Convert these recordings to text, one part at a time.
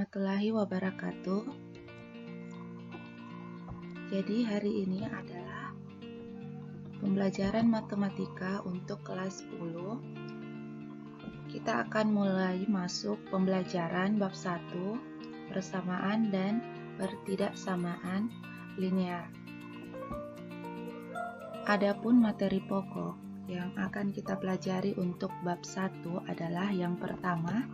warahmatullahi wabarakatuh. Jadi hari ini adalah pembelajaran matematika untuk kelas 10. Kita akan mulai masuk pembelajaran bab 1, persamaan dan pertidaksamaan linear. Adapun materi pokok yang akan kita pelajari untuk bab 1 adalah yang pertama,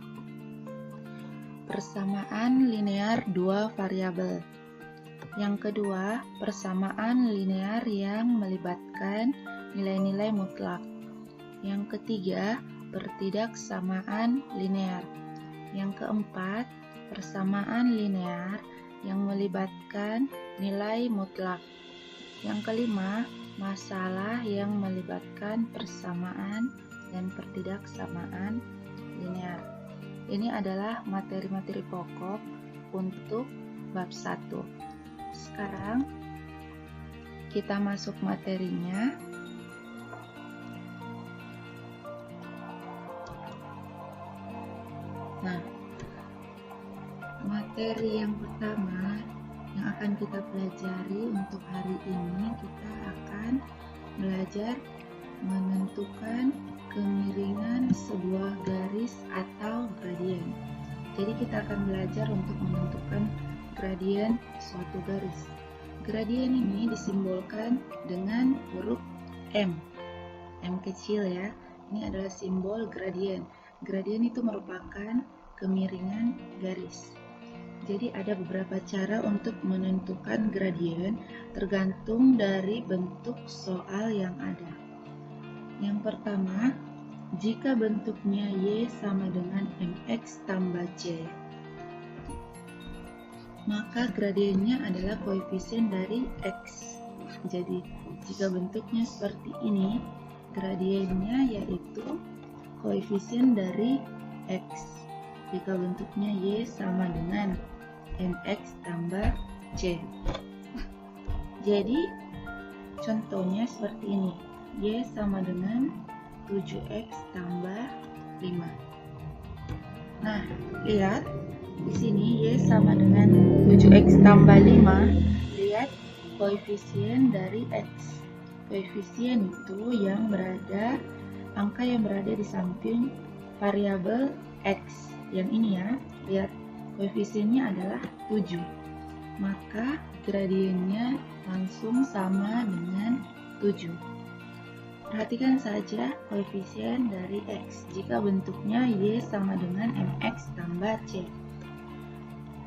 persamaan linear dua variabel. Yang kedua, persamaan linear yang melibatkan nilai-nilai mutlak. Yang ketiga, pertidaksamaan linear. Yang keempat, persamaan linear yang melibatkan nilai mutlak. Yang kelima, masalah yang melibatkan persamaan dan pertidaksamaan linear. Ini adalah materi-materi pokok untuk bab 1. Sekarang kita masuk materinya. Nah, materi yang pertama yang akan kita pelajari untuk hari ini, kita akan belajar menentukan kemiringan sebuah garis atau gradien. Jadi kita akan belajar untuk menentukan gradien suatu garis. Gradien ini disimbolkan dengan huruf M. M kecil ya. Ini adalah simbol gradien. Gradien itu merupakan kemiringan garis. Jadi ada beberapa cara untuk menentukan gradien tergantung dari bentuk soal yang ada. Yang pertama, jika bentuknya Y sama dengan MX tambah C, maka gradiennya adalah koefisien dari X. Jadi, jika bentuknya seperti ini, gradiennya yaitu koefisien dari X. Jika bentuknya Y sama dengan MX tambah C. Jadi, contohnya seperti ini. Y sama dengan 7X tambah 5. Nah, lihat di sini Y sama dengan 7X tambah 5. Lihat koefisien dari X. Koefisien itu angka yang berada di samping variabel X. Yang ini ya, lihat koefisiennya adalah 7. Maka gradiennya langsung sama dengan 7. Perhatikan saja koefisien dari X jika bentuknya Y sama dengan MX tambah C.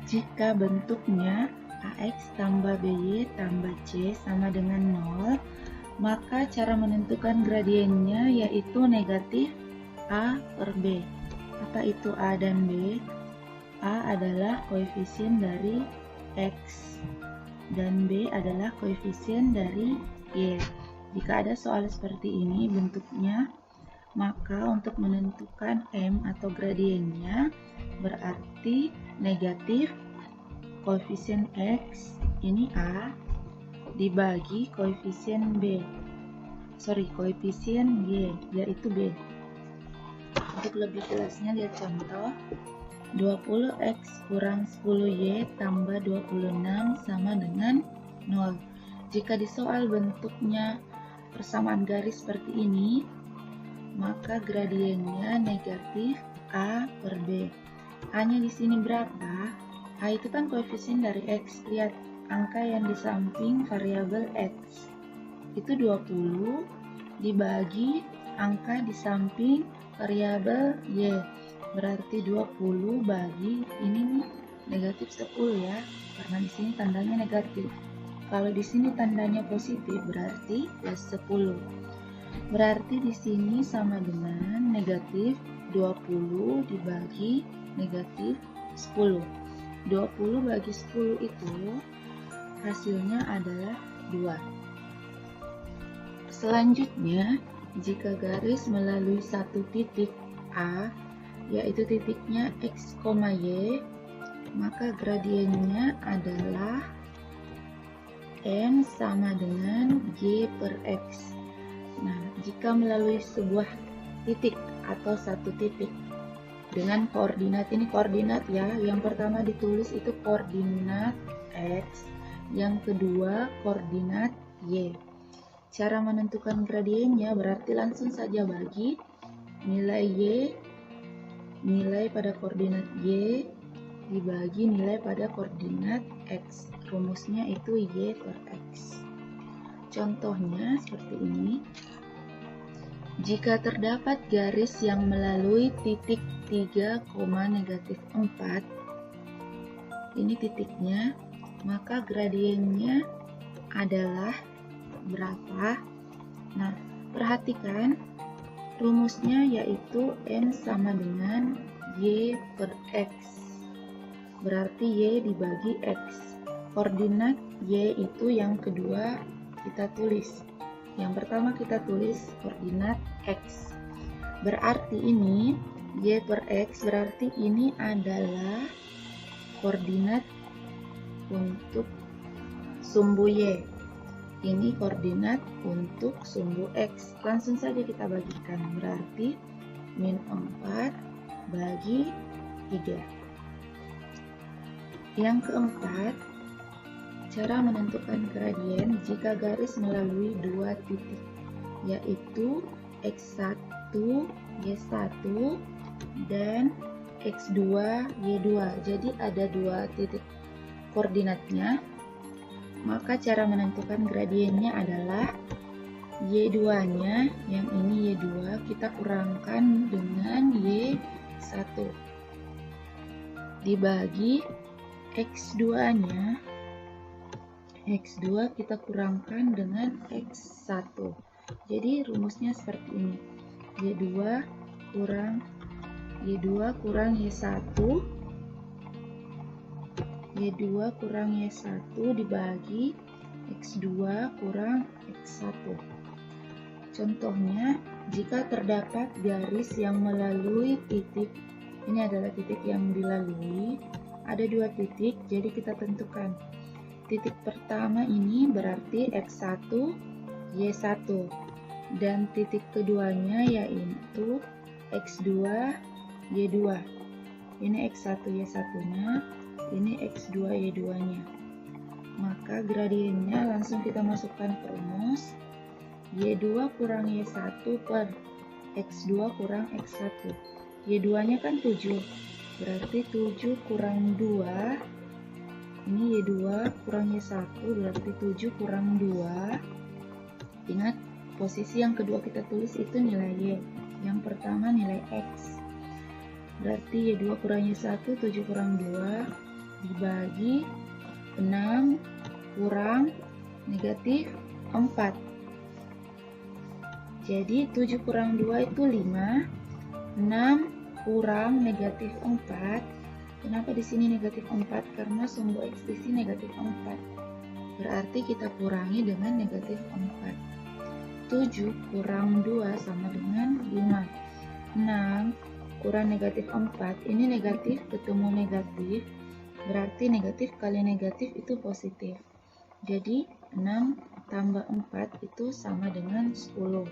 Jika bentuknya AX tambah BY tambah C sama dengan 0, maka cara menentukan gradiennya yaitu negatif A per B. Apa itu A dan B? A adalah koefisien dari X dan B adalah koefisien dari Y. Jika ada soal seperti ini bentuknya, maka untuk menentukan M atau gradiennya berarti negatif koefisien X, ini A, dibagi koefisien koefisien Y, yaitu B. Untuk lebih jelasnya lihat contoh. 20X kurang 10Y tambah 26 sama dengan 0. Jika di soal bentuknya persamaan garis seperti ini, maka gradiennya negatif A per B. A-nya di sini berapa? A itu kan koefisien dari X. Lihat angka yang di samping variabel X. Itu 20 dibagi angka di samping variabel Y. Berarti 20 bagi ini nih negatif 10 ya. Karena di sini tandanya negatif. Kalau di sini tandanya positif berarti plus 10. Berarti di sini sama dengan negatif 20 dibagi negatif 10. 20 bagi 10 itu hasilnya adalah 2. Selanjutnya, jika garis melalui satu titik A, yaitu titiknya X, Y, maka gradiennya adalah M sama dengan Y per X. Nah, jika melalui sebuah titik atau satu titik dengan koordinat. Ini koordinat ya, yang pertama ditulis itu koordinat X, yang kedua koordinat Y. Cara menentukan gradiennya berarti langsung saja bagi nilai Y, nilai pada koordinat Y dibagi nilai pada koordinat X. Rumusnya itu Y per X. Contohnya seperti ini. Jika terdapat garis yang melalui titik 3, -4, ini titiknya, maka gradiennya adalah berapa? Nah, perhatikan rumusnya yaitu M sama dengan Y per X. Berarti Y dibagi X. Koordinat Y itu yang kedua kita tulis. Yang pertama kita tulis koordinat X. Berarti ini Y per X, berarti ini adalah koordinat untuk sumbu Y. Ini koordinat untuk sumbu X. Langsung saja kita bagikan. Berarti min 4 bagi 3. Yang keempat, cara menentukan gradien jika garis melalui dua titik, yaitu X1, Y1 dan X2, Y2. Jadi ada dua titik koordinatnya. Maka cara menentukan gradiennya adalah Y2-nya, yang ini Y2, kita kurangkan dengan Y1 dibagi X2-nya. X2 kita kurangkan dengan X1. Jadi rumusnya seperti ini. Y2 kurang Y1, Y2 kurang Y1 dibagi X2 kurang X1. Contohnya, jika terdapat garis yang melalui titik, ini adalah titik yang dilalui, ada dua titik, jadi kita tentukan. Titik pertama ini berarti X1, Y1, dan titik keduanya yaitu X2, Y2. Ini X1, Y1-nya, ini X2, Y2-nya. Maka gradiennya langsung kita masukkan ke rumus. Y2 kurang Y1 per X2 kurang X1. Y2-nya kan 7, berarti 7 kurang 2. Ini Y2 kurang Y1 berarti 7 kurang 2. Ingat, posisi yang kedua kita tulis itu nilai Y. Yang pertama nilai X. Berarti Y2 kurang Y1, 7 kurang 2 dibagi 6 kurang negatif 4. Jadi 7 kurang 2 itu 5. 6 kurang negatif 4. Kenapa di sini negatif 4? Karena sumbu X di sini negatif 4. Berarti kita kurangi dengan negatif 4. 7 kurang 2 sama dengan 5. 6 kurang negatif 4. Ini negatif ketemu negatif. Berarti negatif kali negatif itu positif. Jadi 6 tambah 4 itu sama dengan 10.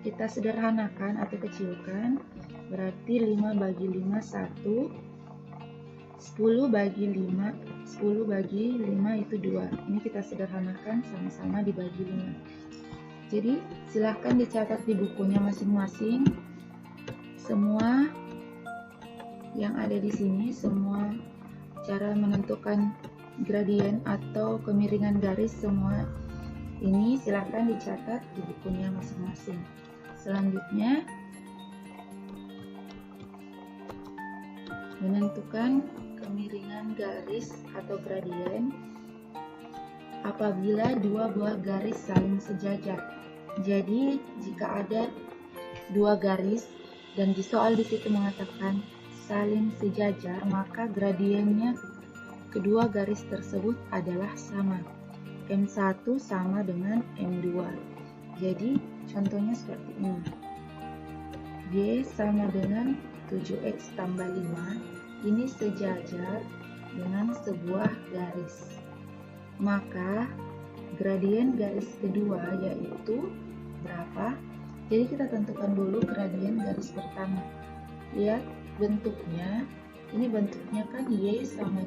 Kita sederhanakan atau kecilkan. Berarti 5 bagi 5 1. 10 bagi 5 itu 2. Ini kita sederhanakan, sama-sama dibagi 5. Jadi silahkan dicatat di bukunya masing-masing semua yang ada di sini, semua cara menentukan gradien atau kemiringan garis, semua ini silahkan dicatat di bukunya masing-masing. Selanjutnya, menentukan kemiringan garis atau gradien apabila dua buah garis saling sejajar. Jadi jika ada dua garis dan di soal di situ mengatakan saling sejajar, maka gradiennya kedua garis tersebut adalah sama. M1 sama dengan M2. Jadi contohnya seperti ini. Y sama dengan 7X tambah 5, ini sejajar dengan sebuah garis. Maka gradien garis kedua yaitu berapa? Jadi kita tentukan dulu gradien garis pertama. Lihat, bentuknya, ini bentuknya kan Y sama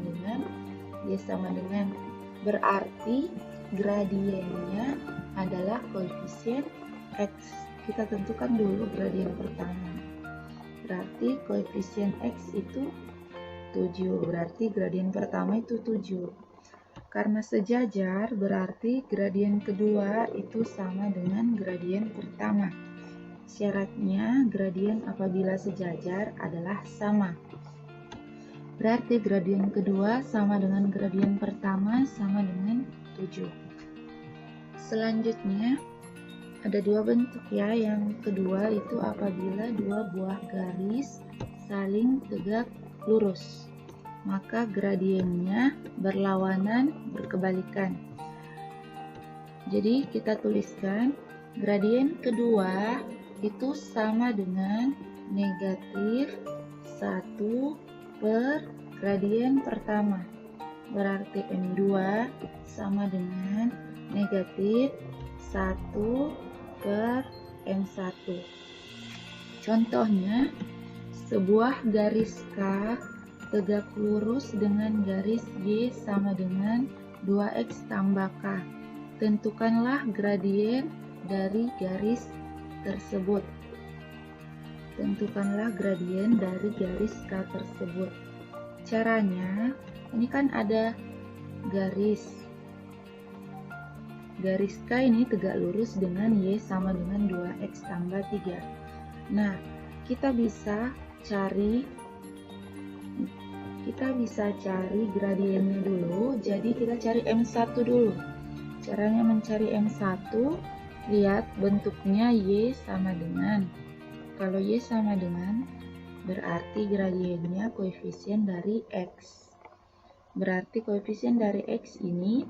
dengan, berarti gradiennya adalah koefisien X. Kita tentukan dulu gradien pertama. Berarti koefisien X itu 7, berarti gradien pertama itu 7. Karena sejajar, berarti gradien kedua itu sama dengan gradien pertama. Syaratnya gradien apabila sejajar adalah sama. Berarti gradien kedua sama dengan gradien pertama sama dengan 7. Selanjutnya ada dua bentuk ya. Yang kedua itu apabila dua buah garis saling tegak lurus, maka gradiennya berlawanan, berkebalikan. Jadi kita tuliskan gradien kedua itu sama dengan negatif 1 per gradien pertama. Berarti M2 sama dengan negatif 1 per M1. Contohnya, sebuah garis K tegak lurus dengan garis Y sama dengan 2X tambah K. Tentukanlah gradien dari garis tersebut. Tentukanlah gradien dari garis K tersebut. Caranya, ini kan ada garis K ini tegak lurus dengan Y sama dengan 2X tambah 3. Nah, kita bisa cari gradiennya dulu. Jadi kita cari M1 dulu. Caranya mencari M1, lihat bentuknya Y sama dengan. Kalau Y sama dengan, berarti gradiennya koefisien dari X. Berarti koefisien dari X ini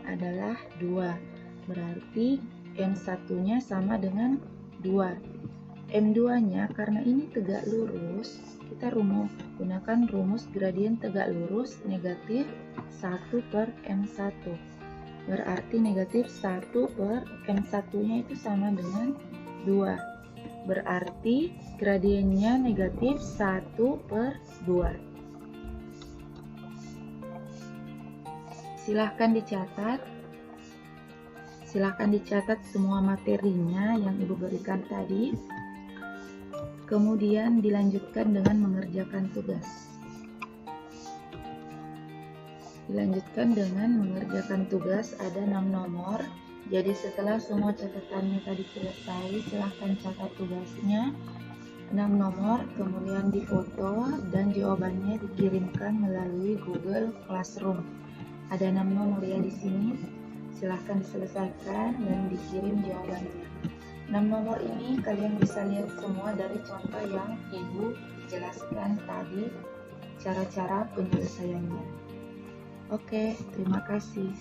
adalah 2. Berarti M1-nya sama dengan 2. M2-nya karena ini tegak lurus, kita gunakan rumus gradien tegak lurus negatif 1 per M1. Berarti negatif 1 per M1-nya itu sama dengan 2. Berarti gradiennya negatif 1 per 2. Silahkan dicatat semua materinya yang Ibu berikan tadi. Kemudian dilanjutkan dengan mengerjakan tugas. Ada 6 nomor. Jadi setelah semua catatannya tadi selesai, silahkan catat tugasnya 6 nomor, kemudian difoto dan jawabannya dikirimkan melalui Google Classroom. Ada 6 nomor ya di sini. Silahkan diselesaikan dan dikirim jawabannya. 6 nomor ini kalian bisa lihat semua dari contoh yang Ibu jelaskan tadi, cara-cara penyelesaiannya. Oke, terima kasih.